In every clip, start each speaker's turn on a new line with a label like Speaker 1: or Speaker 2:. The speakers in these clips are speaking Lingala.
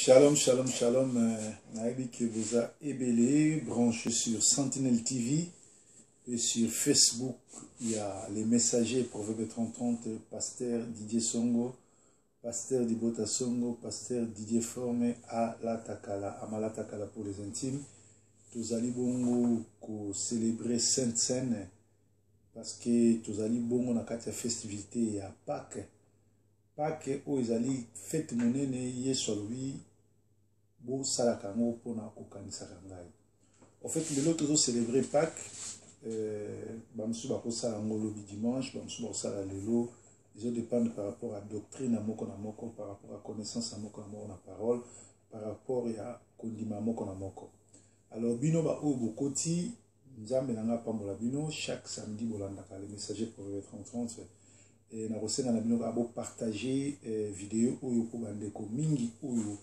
Speaker 1: Shalom, shalom, shalom. Naïbi que vous a ébélé, branché sur Sentinelle TV et sur Facebook. Il y a les messagers Proverbe 30-30, pasteur Didier Songo, pasteur Dibota Songo, pasteur Didier Formé à la Takala, à Malatakala pour les intimes. Tous allez bongo pour célébrer Sainte Seine parce que tous allez bongo na katia festivité à Pâques. Pâques où ils allaient fête monene yesolwi bo salakango pona kokanisa kangai. En fait, le lot toujours célébrer Pâques. Bamsu ba ko sala ngolo bi dimanche, bamsu ba ko sala lelo. Ils dépendent par rapport à doctrine à moko na moko, par rapport à connaissance à moko na moko na parole, par rapport à kondima moko na moko. Alors bino ba o bokoti nzambe nanga pambola bino chaque samedi bolanda ka les messagers pour 30-30. Et na kosenga na bino abo partager vidéo oyo ko bandeko mingi oyo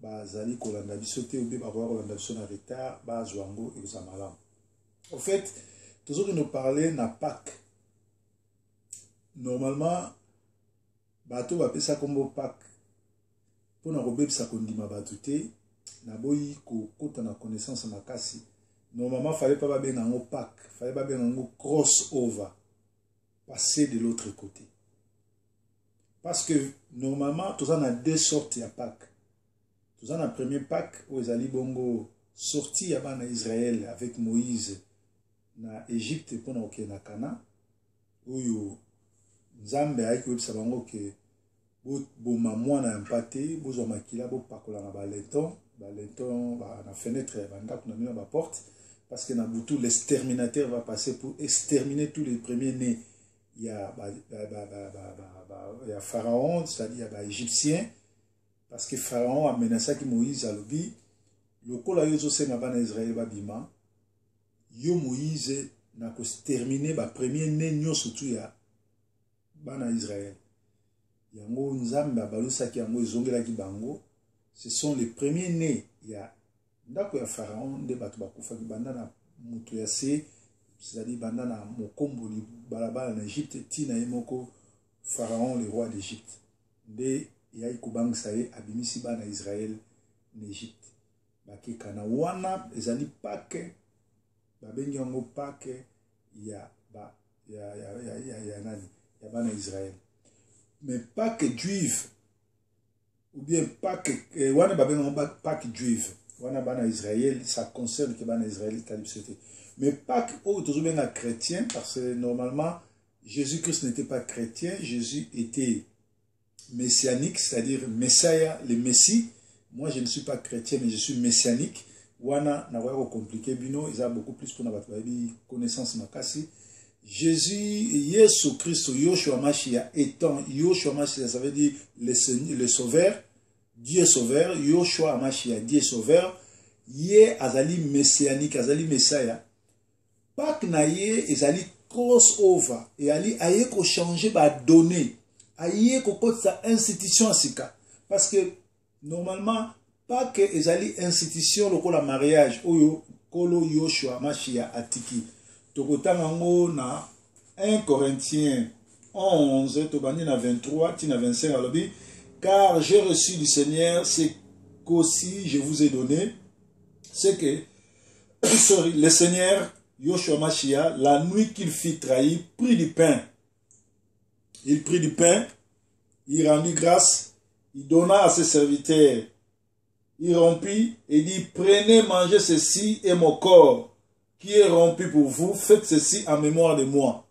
Speaker 1: bazali kolanda biso te ou ba kolanda biso na retard ba zwango examala. En fait, toujours que nous parler na Pâques. Normalement bato ba pesa kombo Pâques pour na robebisa kondima bato te na boyi ko kota na connaissance makasi. Normalement fallait pas ba benga ngo Pâques, fallait ba benga ngo crossover. Passer de l'autre côté. Parce que normalement, tout ça a deux sortes à Pâques. Tout ça a premier Pâques où ils allaient bongo sorti avant Israël avec Moïse na Égypte pour na na Cana où yo Nzambe aïe que ça bango que bo mamwa na impate bo zo makila bo pakola na balenton na fenêtre banda kuna na ba porte parce que na butu l'exterminateur va passer pour exterminer tous les premiers-nés. Il y a Pharaon, c'est-à-dire il y a Égyptien, parce que Pharaon a menacé que Moïse a lobby. Le col a eu aussi na Israël babima. Yo Moïse n'a que terminé ba premier né nyo surtout ya bana Israël. Yango nzamba balusa ki yango izongela ki bango. Ce sont les premiers nés. Il y a ndako ya Pharaon de batu bakufa ki banda na mutu ya se. C'est-à-dire bandana mokomboli balabala en Égypte tina emoko Pharaon le roi d'Égypte de yayi kubang saye abimisi bana Israël en Égypte baki kana wana ezali Pâques babengi yango Pâques ya nani ya bana Israël mais Pâques juive ou bien Pâques wana babengi yango Pâques juive wana bana Israël ça concerne que bana Israël talibsoté. Mais Pâques, oh, toujours bien chrétien, parce que normalement, Jésus-Christ n'était pas chrétien, Jésus était messianique, c'est-à-dire Messiah, le Messie. Moi, je ne suis pas chrétien, mais je suis messianique. Wana, n'a pas compliqué, bino, ils ont beaucoup plus pour notre connaissance makasi. Jésus, Yesu Christ, Yoshua Mashiach étant, Yoshua Mashiach, ça veut dire le sauveur, Dieu sauveur, Yoshua Mashiach, Dieu sauveur, Yé azali messianique, azali Messiah. Pâques naye ezali crossover et ali aye ko changer ba données aye ko sa institution asika parce que normalement Pâques ezali institution lokola mariage oyo kolo Yoshua Mashiach atiki tokotanga ngo na 1 Corinthiens 11 tobandi na 23 tina 25 alobi car j'ai reçu du Seigneur ce qu'aussi je vous ai donné c'est que le Seigneur Yoshua Mashiach, la nuit qu'il fit trahir, prit du pain. Il prit du pain, il rendit grâce, il donna à ses serviteurs. Il rompit et dit, prenez, mangez ceci et mon corps qui est rompu pour vous, faites ceci en mémoire de moi.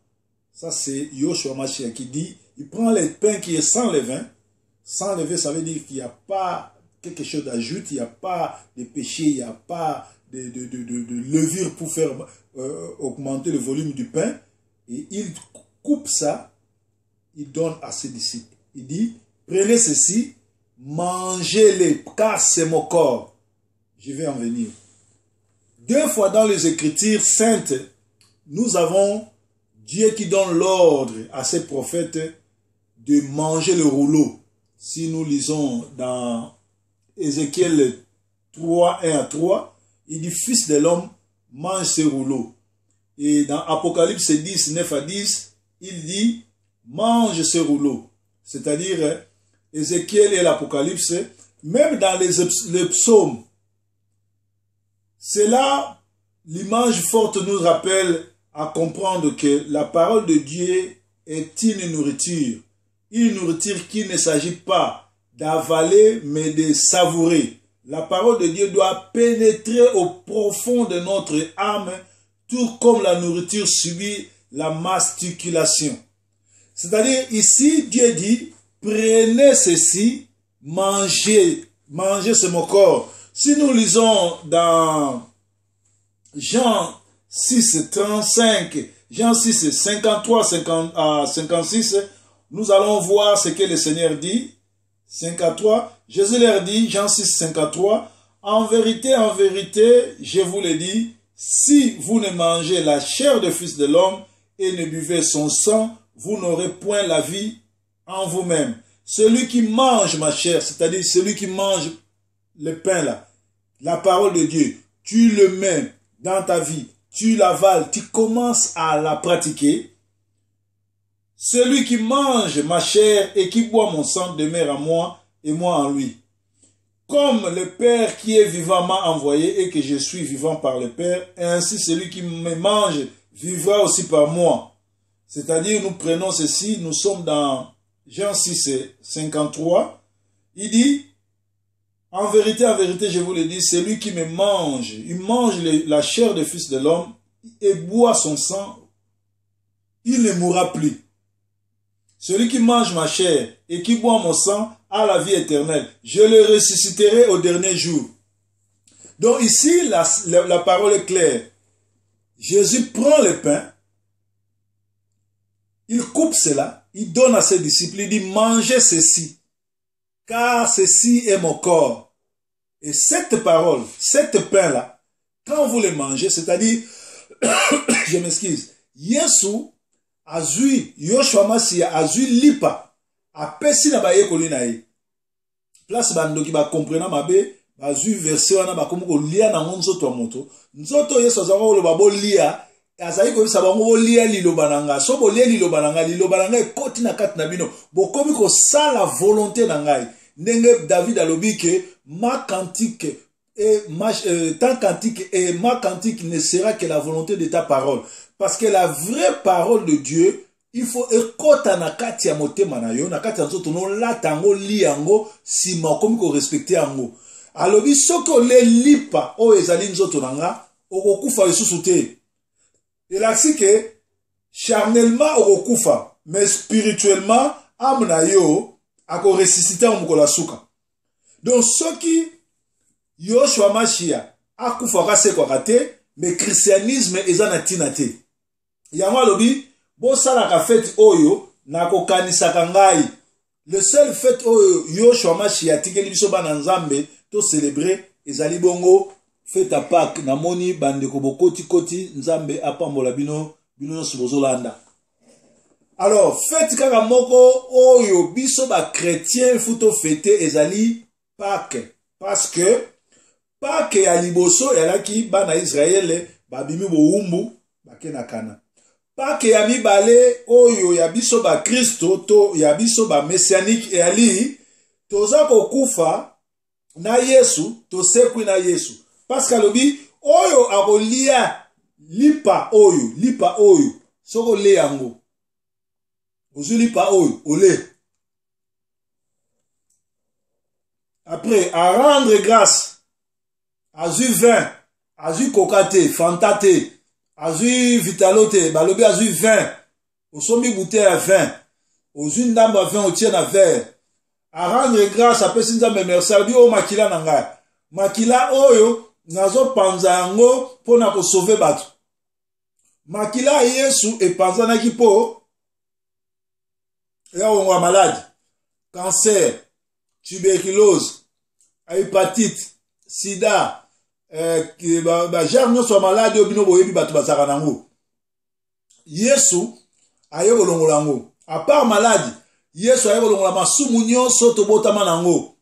Speaker 1: Ça c'est Yoshua Mashiach qui dit, il prend le pain qui est sans levain. Sans levain, ça veut dire qu'il n'y a pas quelque chose d'ajout, il n'y a pas de péché, il n'y a pas de levure pour faire augmenter le volume du pain. Et il coupe ça, il donne à ses disciples. Il dit, prenez ceci, mangez-les, car c'est mon corps. Je vais en venir. 2 fois dans les Écritures saintes, nous avons Dieu qui donne l'ordre à ses prophètes de manger le rouleau. Si nous lisons dans Ézéchiel 3, 1 à 3, il dit, fils de l'homme, mange ce rouleau. Et dans Apocalypse 10, 9 à 10, il dit, mange ce rouleau. C'est-à-dire, Ézéchiel et l'Apocalypse même dans les psaumes, c'est là l'image forte nous rappelle à comprendre que la parole de Dieu est une nourriture qui ne s'agit pas d'avaler mais de savourer. La parole de Dieu doit pénétrer au profond de notre âme, tout comme la nourriture subit la masticulation. C'est-à-dire ici Dieu dit, prenez ceci, mangez, c'est mon corps. Si nous lisons dans Jean 6, 35, Jean 6, 53 à 56, nous allons voir ce que le Seigneur dit. 53, Jésus leur dit, Jean 6, 53, en vérité, je vous le dis, si vous ne mangez la chair du Fils de l'homme et ne buvez son sang, vous n'aurez point la vie en vous-même. Celui qui mange ma chair, c'est-à-dire celui qui mange le pain là, la parole de Dieu, tu le mets dans ta vie, tu l'avales, tu commences à la pratiquer. Celui qui mange ma chair et qui boit mon sang demeure en moi et moi en lui. Comme le Père qui est vivant m'a envoyé et que je suis vivant par le Père, et ainsi celui qui me mange vivra aussi par moi. C'est-à-dire, nous prenons ceci, nous sommes dans Jean 6, 53. Il dit, en vérité, je vous le dis, celui qui me mange, il mange la chair du Fils de l'homme et boit son sang, il ne mourra plus. Celui qui mange ma chair et qui boit mon sang a la vie éternelle. Je le ressusciterai au dernier jour. Donc ici, la parole est claire. Jésus prend le pain, il coupe cela, il donne à ses disciples, il dit, mangez ceci, car ceci est mon corps. Et cette parole, cette pain-là, quand vous le mangez, c'est-à-dire, je m'excuse, Yesu, azui Yoshua Masia azui lipa apesi na baye kolina ye place bandoki ba comprendre mabe bazui verset wana ba komo ko lia na nzoto wa moto nzoto Yesu azaka ko loba bo lia azali ko bisa bango bo lia liloba nanga so bo lia liloba nanga ekoti na kati na bino bokomi ko sala volonté na ngai ndenge David alobi ke ma cantique et ta cantique et ma cantique ne sera que la volonté de ta parole. Parce que la vraie parole de Dieu, il faut ekota na kati ya motema na yo, na kati ya nzoto no latango liango sima komi ko respecter yango. Alobi soko le lipa o ezali nzoto nanga, okokufa lisusu te. Il a dit que charnellement okokufa, mais spirituellement âme na yo ako ressusciter mukolo suka. Donc ceux qui Yoshua Mashia akufa kase kwa kate, mais christianisme eza na tina te. Yango alobi bo sala ka fête oyo na ko kanisa kangai. Le seul fête oyo Yoshua Mashia tikeli biso bana nzambe to célébrer ezali bongo fête à Pâques na moni bande ko bokoti koti nzambe apambola bino nyonso bozolanda. Alors fête kaka moko oyo biso ba chrétien futo fêter ezali Pâques parce que Pâques ya liboso yalaki bana Israël babimi boumbu bakena kana. Pâques ya mibale oyo ya biso ba Kristo to ya biso ba messianique eyali toza kokufa na Yesu to sekwi na Yesu. Parce que alobi oyo akolia lipa oyo soko le yango. Ozu lipa oyo ole. Après à rendre grâce azui vin, azui kokate, fantate, azui vitalote, balobi azui vin, osomi bouteille à vin, ozui ndambo à vin otie na verre. À rendre grâce apesi nzambe merci, alobi o makila na ngai. Makila oyo nazo panza yango pona ko sauver bato. Makila Yesu epanzanaki po ya onwa malade, cancer, tuberculose, hépatite, sida, genre nyonso malade obino boyebi bato bazaka nango. Yesu aye kolongola yango. À part malade, Yesu aye kolongola masumu nyonso tobotama nango.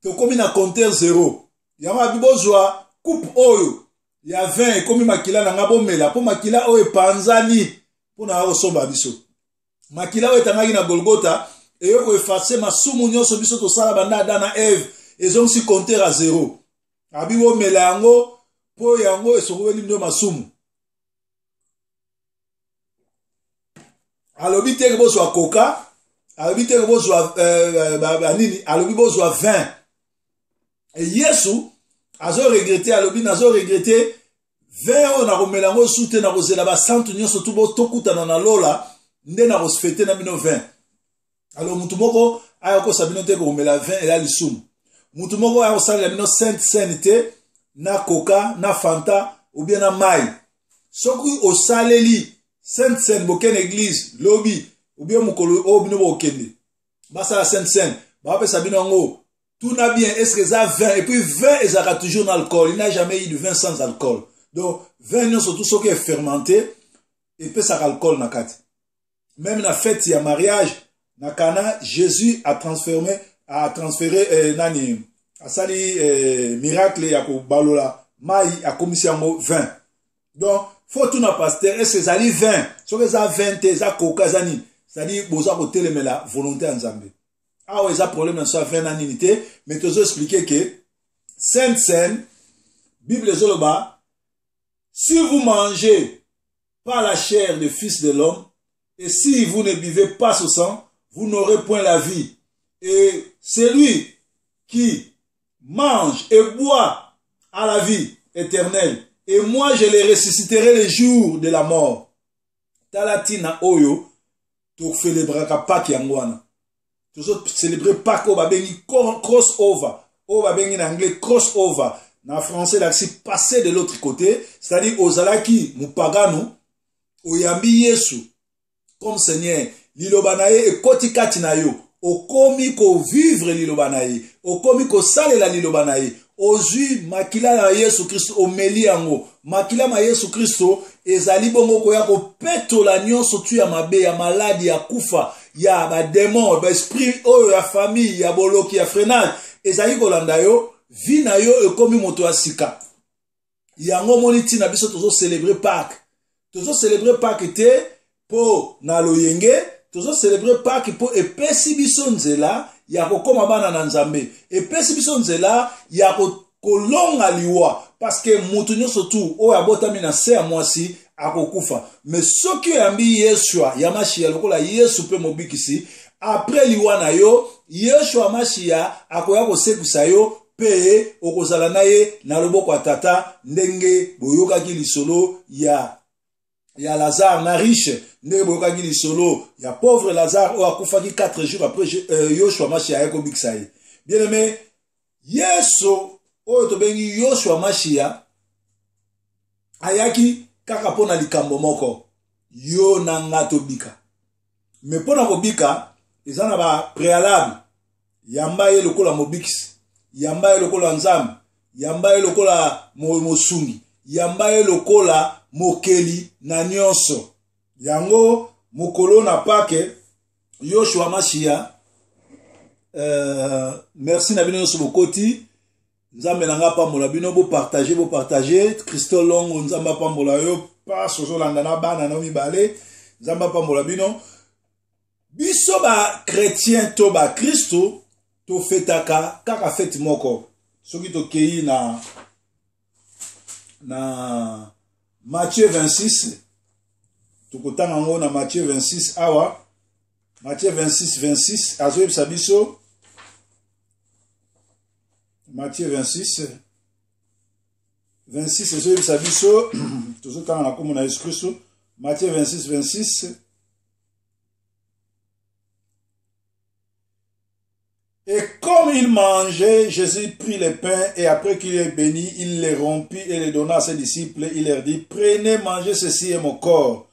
Speaker 1: Tokomi na compteur zéro. Yango abibozwa coupe oyo ya vin ekomi makila nanga bomela po makila oyo epanzani pona kosomba biso. Makila oyo etangaki na Golgotha eyoko efase masumu nyonso biso tosala banda Adam na Eve ils ont si compter à 0. Abibo melango, po yango, et soko limno masumu. Alobi te bo so coca, alobi te bo so nini, alobi bo so vin. Et Yesu, azo regretté, alobi nazo regretté, vin on a romelango soute na rozela ba santu nyonso tubo tokuta na lola, nde na rosfete na bino vin. Alors mutu moko ayako sabino te ko romela vin et la lisum. Mutu moko ayako sala bino sainte na coca, na fanta ou bien na mai. Soki o saleli Sainte-Seine, boken église, lobby, ou bien mukolo, ou bien bokende. Basa la Sainte-Seine, bah, sabino ngo, tout n'a bien, est-ce que ça vin, et puis vin, ils aura toujours d'alcool, il n'a jamais eu de vin sans alcool. Donc, vin, non, surtout ce qui est fermenté, et puis ça alcool na kati. Même la fête, il y a mariage, na Cana, Jésus a transféré, nani, a sali, miracle, ya ko balola, mai, a commission vin. Donc, faut tout na pasteur, est-ce que ça dit 20? Ce que ça 20, ça coca, ça ni. Ça dit, bon, ça côté mais la volonté en Zambie. Ah ouais, ça problème dans ça 20 anité, mais tu as expliqué que, Sainte-Seine, Bible Zoloba, si vous mangez pas la chair du Fils de l'homme, et si vous ne buvez pas ce sang, vous n'aurez point la vie. Et celui qui mange et boit à la vie éternelle, et moi, je les ressusciterai les jours de la mort. Talatina oyo, tu célébrer Pâques yangwana. Tu célébrer Pâques au babengi crossover. Au babengi en anglais crossover. En français, là, c'est passer de l'autre côté. C'est-à-dire, aux alaki, mupagano, oyambi Yesu, comme Seigneur, lilobanaye et kotikati na yo. Okomi ko vivre lilobanaye. Okomi ko sale la lilobanaye. Ozui makila na Yesu Kristo omeli yango makila ma Yesu Kristo ezali bongo ko ya ko petola nyonso tu ya mabe ya maladi ya kufa ya ba démon ba esprit oyo ya famille ya boloki ya freinage ezali kolanda yo vi na yo ekomi moto ya sika yango moni tina biso tozo célébrer Pâques te po na loyenge tozo célébrer Pâques po epesi biso nzela ya kokoma bana na Nzambe epesi biso nzela ya kolonga liwa parce que mutu nyonso tu oyo abotami na se ya mwasi akokufa mais soki yambi Yeshua ya Mashia lokola Yesu pe mobikisi après liwa na yo Yeshua Mashia akoya kosekisa yo pe okozala na ye na loboko ya tata ndenge boyokaki lisolo ya Lazare na riche ndenge boyokaki lisolo ya pauvre Lazare oyo akufaki 4 jours après Yoshua Mashia ayeko bikisa ye. Bien aimé, Yesu oyo tobengi Yoshua Mashia ayaki kaka pona likambo moko yo na nga tobika. Mais pona kobika eza na ba préalable yamba ye lokola mobikisi, yamba ye lokola Nzambe, yamba ye lokola mosungi, yamba ye lokola mokeli na nyonso. Yango mokolo na Pâques Yoshua Mashia merci na bino nyonso bokoti Nzambe nanga pambola bino bo partager Christo Longo Nzamba pambola yo pa sozo landa na bana na mibale Nzamba pambola bino biso ba chrétien to ba Christo to fetaka kaka fete moko soki to kei na Matthieu 26 tukutanga ngo na Matthieu 26 awa Matthieu 26 azoyeb sabiso Matthieu 26 azoyeb sabiso tozotanga na komona Yesu Kristo Matthieu 26 Et comme il mangeait, Jésus prit les pains et après qu'il les bénit, il les rompit et les donna à ses disciples. Il leur dit, prenez, mangez, ceci est mon corps.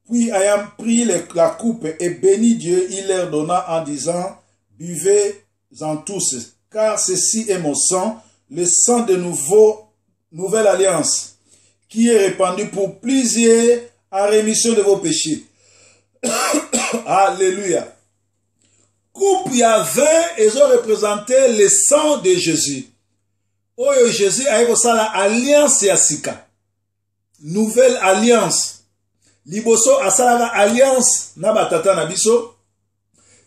Speaker 1: Puis ayant pris la coupe et béni Dieu, il leur donna en disant, buvez-en tous, car ceci est mon sang, le sang de nouvelle alliance, qui est répandu pour plusieurs en rémission de vos péchés. Alléluia. Coupe ya vin, ils ont représenté le sang de Jésus. Oyo Jésus a eu la alliance ya sika. Nouvelle alliance. Liboso asala alliance na batata na biso.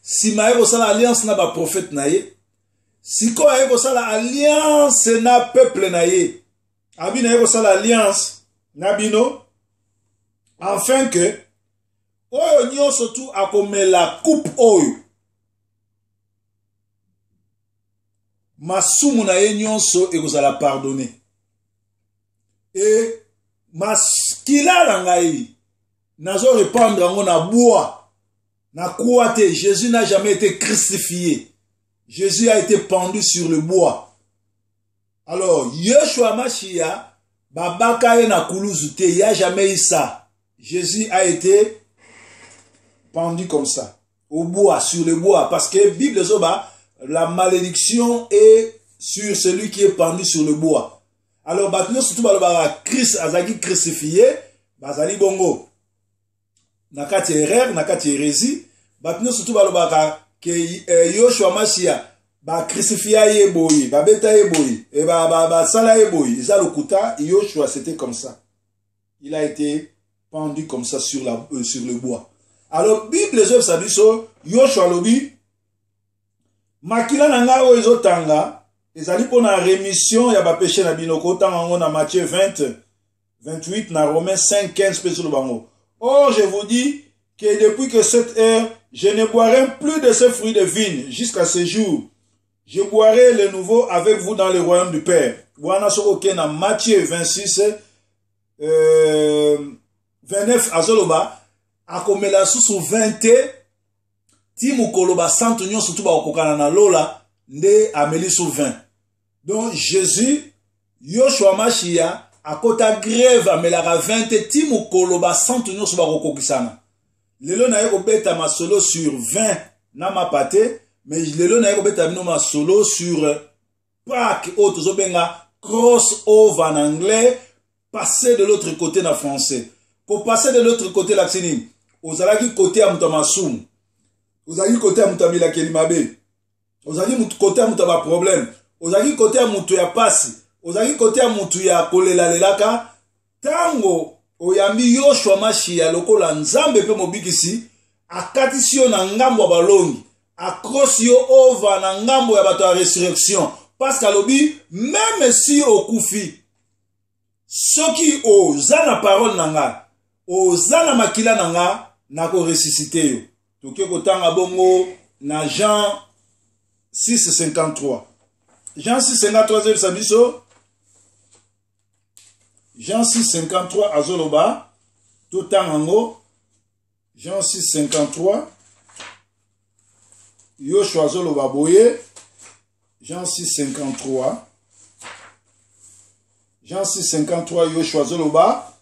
Speaker 1: Sima eu la alliance na ba prophète na ye. Siko aye kosala alliance na peuple na ye. Abino aye kosala alliance na bino. Afin que oyo nyonso tu akomela coupe oyo. Masumu na ye nyonso ekozala pardonner. Et maskila na ngai nazo répandre yango na bois na croix te. Jésus n'a jamais été crucifié. Jésus a été pendu sur le bois. Alors Yeshua Mashiach babaka ye na kuluzu te, il n'y a jamais eu ça. Jésus a été pendu comme ça au bois, sur le bois, parce que Bible zoba la malédiction est sur celui qui est pendu sur le bois. Alors, batino surtout balobara Christ azaki crucifié, bazali bongo. Nakati erreur, nakati hérésie, batino surtout balobara que Yoshua Mashiach ba crucifié ye boyi, ba beta ye boyi, et ba sala ye boyi. Isa lokuta, Yoshua c'était comme ça. Il a été pendu comme ça sur le bois. Alors, Bible les œuvres ça dit so, Yoshua lobi makila nanga o ezotanga. Ezali pour la rémission, il y a pas péché na binoko, tant na Matthieu 20, 28, na Romains 5, 15, péché le bango. Or, je vous dis que depuis que cette heure, je ne boirai plus de ce fruit de vigne jusqu'à ce jour. Je boirai le nouveau avec vous dans le royaume du Père. Wana soko na Matthieu 26, 29, azoloba, akomela susu 20, timu koloba santo nyon surtout ba okokana na lola, nde ameli sous 20. Donc Jésus, Yoshua Mashiach, à kota grève amelara 20 timu koloba santo nyon suba kokokisana. Lelo na yeko beta ma solo sur 20 na ma pate, mais lelo na yeko beta bino ma solo sur Pâques autres obenga crossover en anglais, passer de l'autre côté en français. Pour passer de l'autre côté l'accini, ozalaki côté à mutamasum, ozalaki côté à mutamila kelimabe, ozalaki côté à mutaba problème. Ozaki côté ya mutu ya pasi, ozaki côté ya mutu ya kolela lelaka, tango oyambi Yoshua Mashiach lokola nzambe pe mobikisi, akatisi yo na ngambo ya balongi, akrosi yo over na ngambo ya bato ya résurrection, parce qu'alobi, même si okufi, soki oza na parole nanga, oza na makila nanga, nako ressuscité yo. Toke kotanga bongo na Jean 6:53. Jean 6:53 Sabiso. Jean 6:53 Azoloba. Totango. Jean 6:53. Yoshua Azoloba Boye. Jean 6:53. Jean 6:53 Yoshua Azoloba.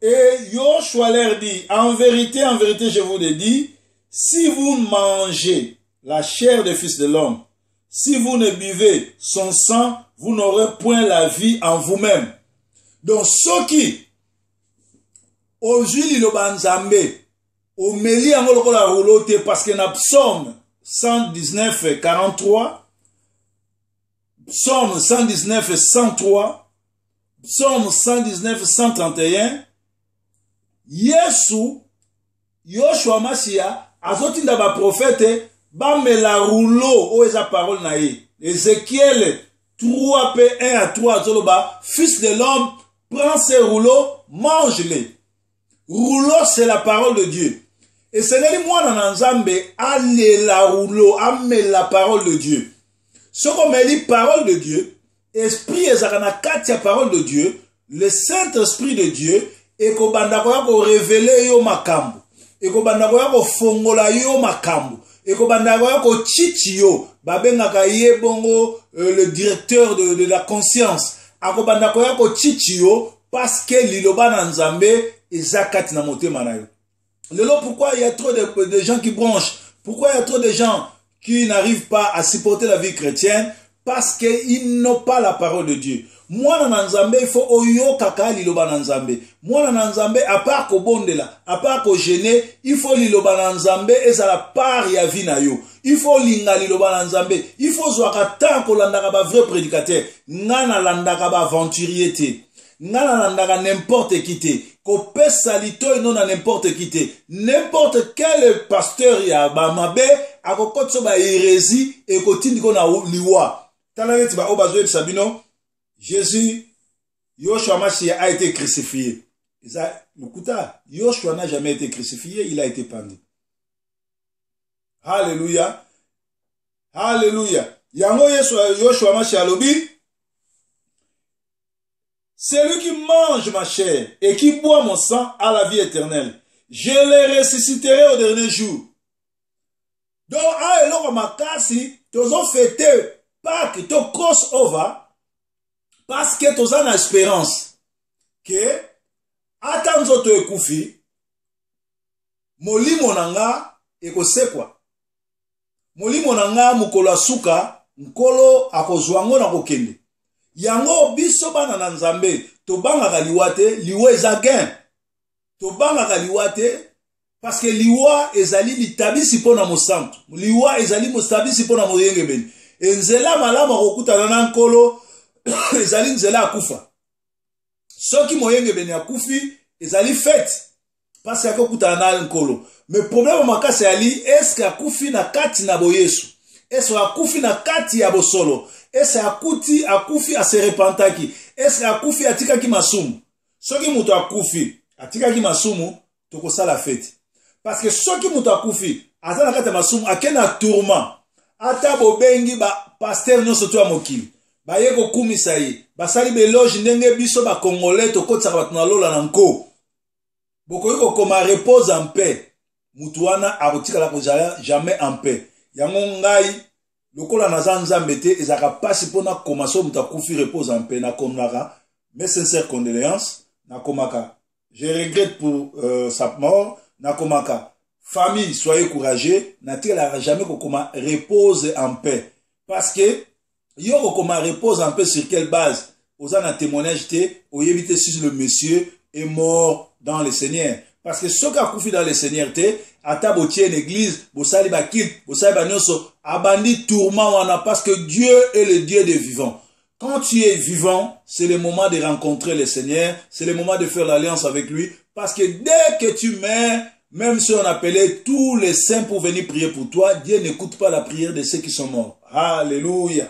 Speaker 1: Et Yoshua leur dit, en vérité, je vous le dis, si vous mangez la chair des fils de l'homme, si vous ne buvez son sang, vous n'aurez point la vie en vous-même. Donc, ceux qui, au juili lo banzambe, au meli angolo la roulote, parce que na psaume 119, 43, psaume 119, 103, psaume 119, 131, Yesu, Yoshua Mashiach, azotinda ba prophète, ba me la rouleau, o eza parole na ye. Ézéchiel 3, P1 à 3, zoloba, fils de l'homme, prends ces rouleaux, mange-les. Rouleau, c'est la parole de Dieu. Et ce n'est pas moi dans Nzambe, allez la rouleau, ame la parole de Dieu. Ce qu'on me dit, parole de Dieu, esprit ezakana katia parole de Dieu, le Saint-Esprit de Dieu, et ko banda ko yako révéler yo makambo, et ko banda ko yako fongola yo makambo, et ko banda ko yako chichi yo, babengaka ye bongo le directeur de la conscience, ako banda ko yako chichi yo, parce que liloba na Nzambe ezakati na motema na yo. Lelo, pourquoi il y a trop de gens qui bronchent? Pourquoi il y a trop de gens qui n'arrivent pas à supporter la vie chrétienne? Parce qu'ils n'ont pas la parole de Dieu. Moi, dans Nzambe, il faut oyo kaka liloba na Nzambe. Moi, dans Nzambe, à part ko bondela, à part ko gêner, il faut liloba na Nzambe et ça la part ya vie na yo. Il faut linga liloba na Nzambe. Il faut zwaka tant ko landaka ba vrai prédicateur. Ngana landaka ba aventurier te. Ngana landaka n'importe qui te. Kopé salito et non à n'importe qui te. N'importe quel pasteur ya ba mabe a kokotso ba hérésie et kotindi ko na liwa. Talaveti ba obazo sabino Jésus Yoshua Mashiach a été crucifié. Lukuta, Yoshua n'a jamais été crucifié, il a été pendu. Alléluia. Alléluia. Yango Yoshua Mashiach lobi. Celui qui mange ma chair et qui boit mon sang a la vie éternelle. Je les ressusciterai au dernier jour. Donc, a eloko makasi, tozo fêté Pâques, to crossover, parce que tozo na espérance que atanzo to ekufi, molimo nanga ekosekwa. Molimo nanga mukolo asuka, mukolo akozwango na kokende. Yango biso bana na Nzambe tobanga liwa te liwa eza gain tobanga liwa te parce que liwa ezali litabisi pona mosantu liwa ezali mostabisi pona moyengebeni enzela malama kokutana na nkolo ezali nzela akufa soki moyengebeni akufi ezali fête parce que kokutana na nkolo mais problème makasi ali est-ce que akufi na kati na boyesu est-ce que akufi na kati ya bosolo est-ce akufi ase repentaki est-ce akufi atikaki masumu soki muto akufi atikaki masumu tokosala fete parce que soki muto akufi aza na kati ya masumu akena tourment ata bobengi ba pasteur nyonso to ya mokili baye kokumisa ye basali beloge ndenge biso ba congolais tokotisaka bato na lola na nko bokoki kokoma repose en paix mutu wana akotikala kozala jamais en paix yango ngai lokola naza Nzambe te ezaka pasi pona komaso muta kufi repose en paix na komaka mes sincères condoléances na komaka je regrette pour sa mort na komaka famille soyez courageux na tika jamais kokoma repose en paix parce que yo kokoma repose en paix sur quelle base oza na témoignage te oyebite si le monsieur est mort dans le Seigneur parce que ce qu'a kufi dans le Seigneur te ata botie l'église bosali bakit bosali banyoso abandi tourment wana parce que Dieu est le Dieu des vivants. Quand tu es vivant, c'est le moment de rencontrer le Seigneur, c'est le moment de faire l'alliance avec lui parce que dès que tu meurs, même si on appelait tous les saints pour venir prier pour toi, Dieu n'écoute pas la prière de ceux qui sont morts. Alléluia.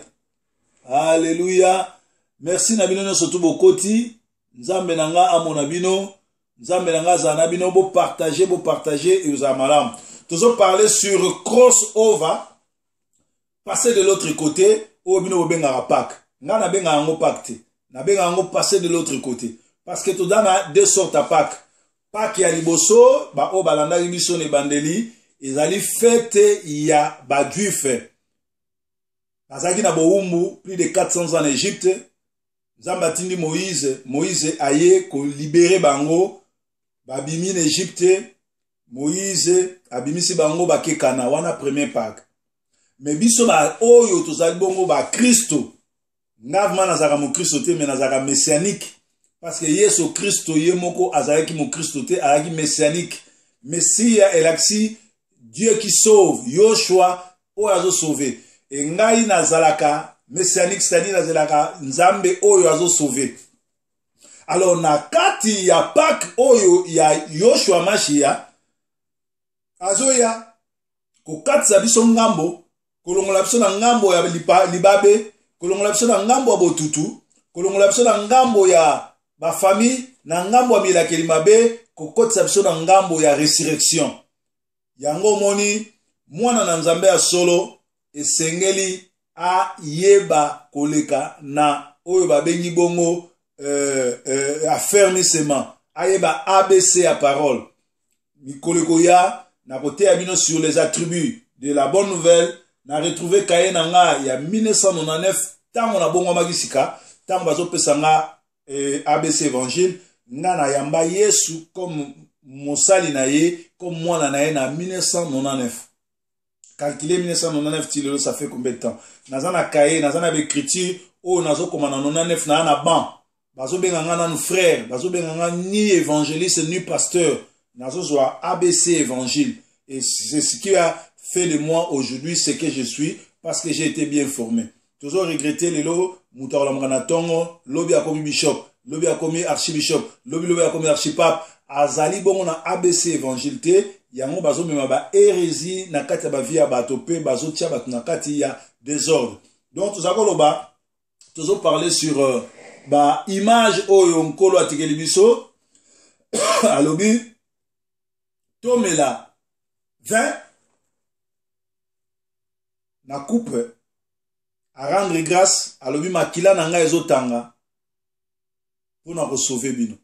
Speaker 1: Alléluia. Merci Nabino Nyosotu Bokoti. Nzambe nanga amonabino. Nzambe nanga zanabino bo partager et vous amalam. Toujours parler sur crossover, passer de l'autre côté, ou bino benga Pâques. Nga na benga ango Pâques. Na benga ango passer de l'autre côté. Parce que tout dans deux sortes à Pâques. Pâques ya liboso, ba o balanda biso ne bandeli, ezali fête ya ba juif. Bazaki na boumbu plus de 400 ans en Égypte. Nzamba tindi Moïse aye ko libérer bango. Babimi en Égypte, Moïse, abimisi bango bakekana, wana premier Pâques. Mais biso ba oyo tozali bongo ba Christo. Navma nazaka mo Christo te, mais nazaka messianique. Parce que Yesu Christo yemoko azalaki mo Christo te, azalaki messianique. Messia elaksi, Dieu qui sauve, Yoshua, oyo azo sauver. Et ngai nazalaka messianique, c'est-à-dire nazalaka Nzambe oyo azo sauver. Alors na kati ya Pâques oyo ya Yoshua Mashiach azoya ko katisa biso ngambo kolongola biso na ngambo ya libabe kolongola biso na ngambo ya botutu kolongola biso na ngambo ya ba famille na ngambo ya milakeli mabe kokotisa biso na ngambo ya resurrection yango moni mwana na Nzambe ya solo esengeli a yeba koleka na oyo babengi bongo affermissement ayeba ABC à parole Mikolekoya na côté abino sur les attributs de la bonne nouvelle na retrouvé kaye nanga ya 1999 tango na bongo magisika tango bazo pesanga ABC évangile na yamba Yesu comme mosali na ye comme mwana na ye na 1999 calculer 1999 tilelo ça fait combien de temps nazana kaye nazana écriture o nazo komana 99 na ban bazo benga nanu frère bazo benga ni évangéliste ni pasteur nazo zwa ABC évangile et c'est ce qui a fait de moi aujourd'hui ce que je suis parce que j'ai été bien formé toujours regretter lelo mutaola mwana tongo lobi akomi bishop lobi akomi archibishop, lobi akomi archipape, azali bongo na ABC évangile te, yango bazo mema ba hérésie na kati ya ba vie ya bato pe bazo tia bato na kati ya désordre. Donc tozo parler sur ba image oyo nkolo atikeli biso alobi tomela 20 na coupe à rendre grâce alobi makila na nga ezotanga pona ko sauver bino.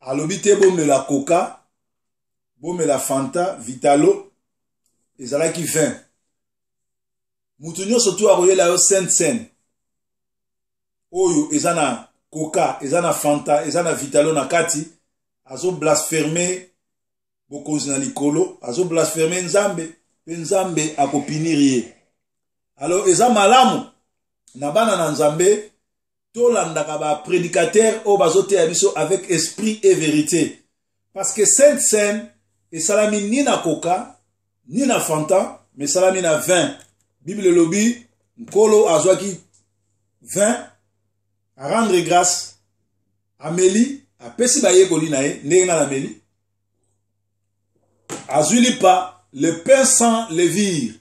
Speaker 1: Alobi te bomela coca, bomela fanta, vitalo, ezalaki 20. Mutu nyonso tu akoyela yo Sainte-Seine. Oyo ezana coca, ezana fanta, ezana vitalo na kati, azo blasphémer bokonzi na likolo, azo blasphémer nzambe, pe nzambe akopinir ye. Alors eza malamu na bana na nzambe tolandaka ba prédicateur o bazote ya biso avec esprit et vérité. Parce que Sainte-Seine esalami ni na coca, ni na fanta, mais salami na 20. Bible lobi, nkolo azwaki 20, à rendre grâce, ameli, apesi ba yekoli na ye, ndenge na ameli. Azui lipa, le pain sans levure.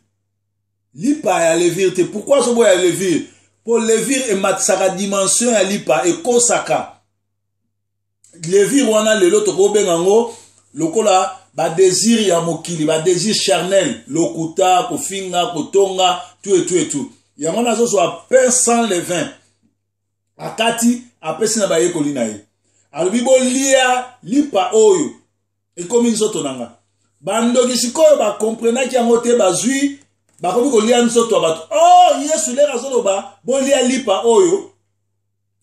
Speaker 1: Lipa ya levure te. Pourquoi ce bois ya levure? Pour levure et matsaka dimension ya lipa et kosaka. Levure wana lelo toko bengango, lokola ba désir ya mokili, ba désir charnel, lokuta, kofinga, kotonga, tout et tout et tout. Yango nazo so a pain sans levain. Akati apesi na ba yekoli na ye. Alobi bo lia lipa oyo. Ekomi nzoto nanga. Bandoki sikoyo ba comprena ki yango te bazui bakomi kolia nzoto bato. Oh, Yesu le razoloba bo lia lipa oyo.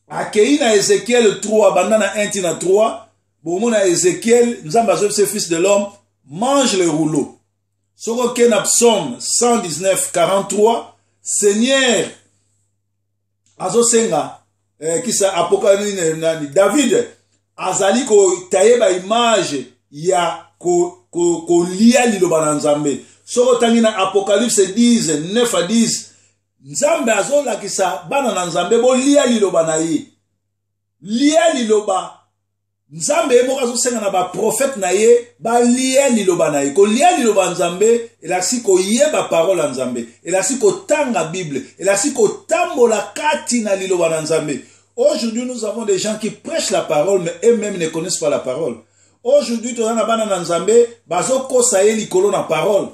Speaker 1: Akei na Ezekiel 3 bandana 1 na 3. Bon na Ezekiel, nzamba zo fils de l'homme, mange le rouleau. Soko ken psaume 119 43, Seigneur azo senga qui sa apocalypse nani David azali ko tayeba image ya ko lia liloba na nzambe. Soko tangi na Apocalypse 10 9 à 10, nzambe azo lakisa bana na nzambe bo lia liloba na ye. Lia liloba nzambe emo kazo senga na ba prophète na ye ba lia liloba na ye. Ko lia liloba nzambe elasi ko yeba parole nzambe, elasi ko tanga Bible, elasi ko tambola kati na liloba na nzambe. Aujourd'hui nous avons des gens qui prêchent la parole mais eux-mêmes ne connaissent pas la parole. Aujourd'hui tu as na bana na nzambe bazo kosa ye likolo na parole.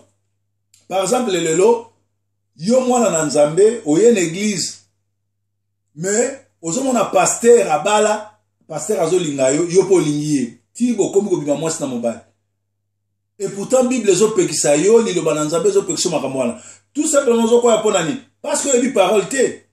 Speaker 1: Par exemple lelo yo mwana na nzambe oye na église mais ozomona pasteur abala pasteur azolinga yo po lingi ti bokomi kobima mwasi na mobali. Et pourtant Bible ezopekisa yo liloba na nzambe ezopekisa makambo wana. Tout simplement ozokoya pona ni parce que yebi parole te.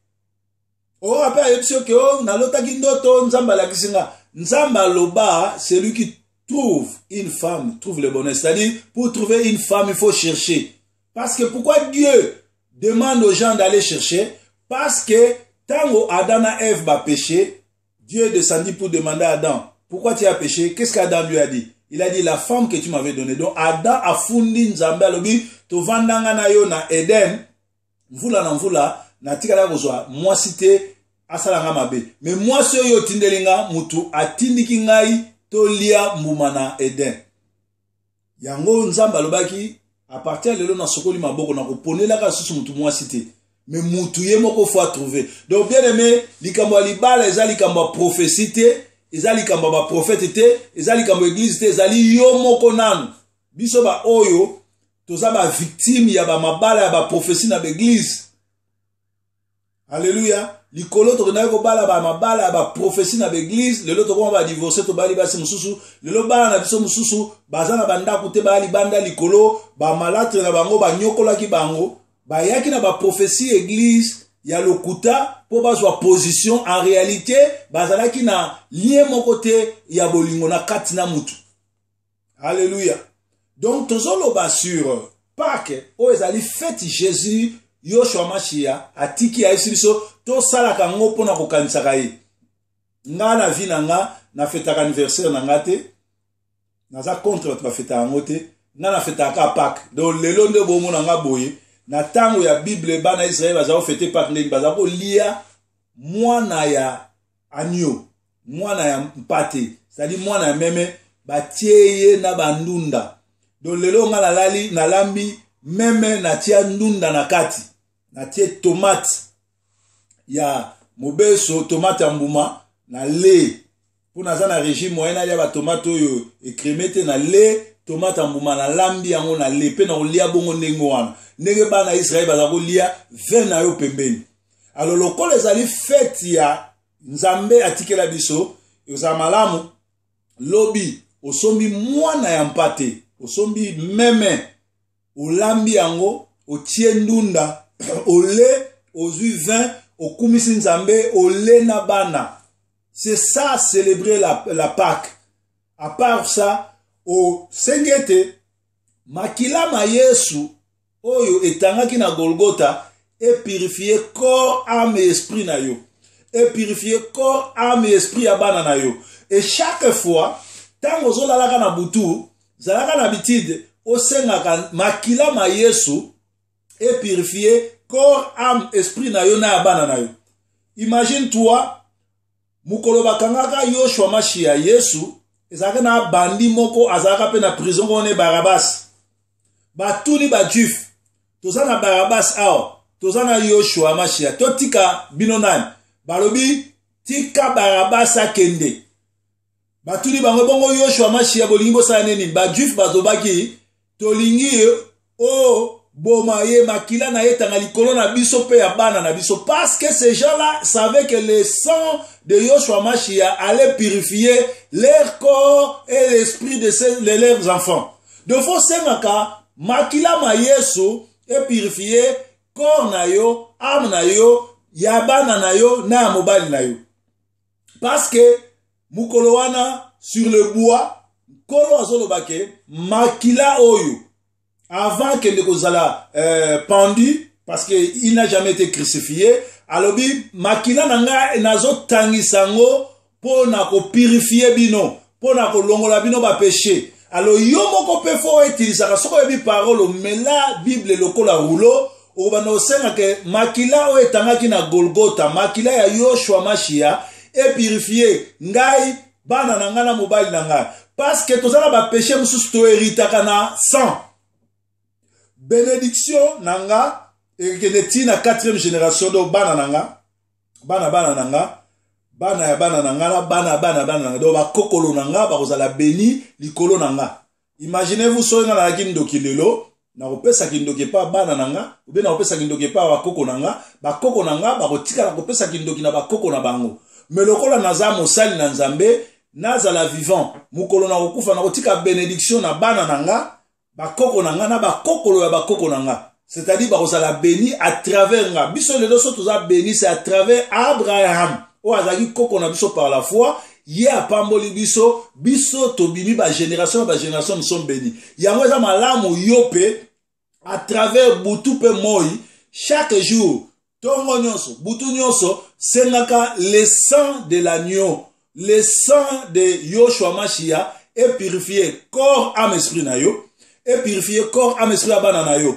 Speaker 1: O après yebisio ke o nalotaki ndoto nzamba la kisinga. Nzamba loba celui qui trouve une femme trouve le bonheur. C'est-à-dire pour trouver une femme il faut chercher. Parce que pourquoi Dieu demande aux gens d'aller chercher? Parce que tango Adam et Ève va pécher, Dieu est descendu pour demander à Adam, pourquoi tu as péché? Qu'est-ce qu'Adam lui a dit? Il a dit, la femme que tu m'avais donnée. Donc Adam a fondé Nzambe alobi, to vandanga na yo na Eden, mvula, na tikala kozwa, moi cité, asalanga mabe. Mais moi so yo tindelinga, mutu atindiki ngai, to lia mbuma na Eden. Yango Nzambe alobaki, à partir de là, on a sokoli maboko na koponela ka susu mutu moi cité. Mais mutu ye moko faut trouver. Donc bien aimé, likambo libala eza likambo prophétie te, eza likambo ba prophète te, eza likambo église te, ezali yo moko nanu. Biso ba oyo toza ba victime ya ba mabala ya ba prophétie na l'église. Alléluia. Likolo to na ko bala ba mabala ya ba prophétie na l'église, lelo to ko ba divorcer to bali basi mususu, lelo ba na biso mususu, bazana banda kute bali banda likolo, ba malatre na bango ba nyokola ki bango. Ba yaki na ba prophétie église ya lokuta po bazwa position en réalité bazalaki na lien mon côté ya bolingo na kati na mutu. Alléluia. Donc tozolo ba sur Pâques o ezali fête Jésus Yoshua Machia atiki ya biso to sala kango pona ko kanisaka ye. Nga na vie na nga na fête anniversaire na ngate naza contre ba fête angote nga na fête ka Pâques. Donc lelo nde bomo na nga boye na tango ya Bible bana Israël bazao fêter Pâques ndenge bazako lia mwana ya agneau mwana ya mpate c'est-à-dire mwana ya meme batieye na bandunda donc lelo nga nalali nalambi meme natia ndunda na kati natie tomate ya mobeso tomate ya mbuma na lait pona za na régime moyen ali ba tomate oyo écrémé na lait tomate ya mbuma na lambi yango na lait pe na olia bongo ndenge wana ndenge bana Israël baza kolia vin na yo pembeni alors lokolo ezali fête ya Nzambe atikela biso yoza malamu lobi osombi mwana ya mpate osombi meme olambi yango otie ndunda ole ozui vin okumisi Nzambe ole na bana c'est ça célébrer la Pâque à part ça au sengete makila ma Yesu oyo etangaki na Golgotha et purifier corps âme et esprit na yo et purifier corps âme et esprit ya bana na yo et chaque fois tango zolalaka na butu zalaka na bitide osengaka makila ma Yesu et purifier corps âme esprit na yo na ya bana na yo imagine toi mukolo bakangaka Yoshua Mashia Yesu ezalaka na bandi moko azalaka pe na prison kone Barabas batuni ba juif tozana Barabas awa tozana Yoshua Mashia totika binonani balobi tika Barabas akende batuni bango bongo Yoshua Mashia bolingi bosala nini ba juif bazobaki tolingi o boma ye makila na yetanga likolo na biso pe ya bana na biso parce que ces gens-là savaient que le sang de Yoshua Mashia allait purifier leur corps et l'esprit de leurs enfants. Donc faut sengaka makila ma Yesu et purifier corps na yo, âme na yo, ya bana na yo, na mobali na yo. Parce que mukolo wana sur le bois, kolo azolobake makila oyo avant que Nekozala pendu, parce qu'il n'a jamais été crucifié, alors makila nanga nazo tangisango pour na ko purifier bino, pour na ko longola bino ba péché. Alors yo moko pe fo utiliser soko yebi parole mais la Bible lokola rouleau o bano senga ke makila o etangaki na Golgotha, makila ya Yoshua Mashia et purifier ngai bana nanga na mobali nanga parce que tozala ba péché mususu to héritaka na sang. Bénédiction nanga et que neti na 4e génération do bana nanga bana nanga bana ya bana nanga na bana nanga do ba kokolo nanga ba kozala béni likolo nanga. Imaginez-vous soyez na kindoki lelo na kopesa kindoki pa bana nanga ou bien na kopesa kindoki pa ba koko nanga ba kotika na kopesa kindoki na ba koko na bango mais lokola naza mosali na Nzambe nazala vivant mukolo na kokufa na kotika bénédiction na bana nanga bakoko nanga na bakokolo ya bakoko nanga c'est-à-dire bakozala béni à travers nga biso le doso toza béni c'est à travers Abraham o azaki koko na biso par la foi ye apamboli biso tobimi ba génération nous sommes bénis yango eza malamu yope à travers butu pe moi chaque jour tongo nyonso butu nyonso sengaka le sang de l'agneau le sang de Yoshua Mashia et purifier corps âme esprit na yo et purifier corps âme esprit abana na yo.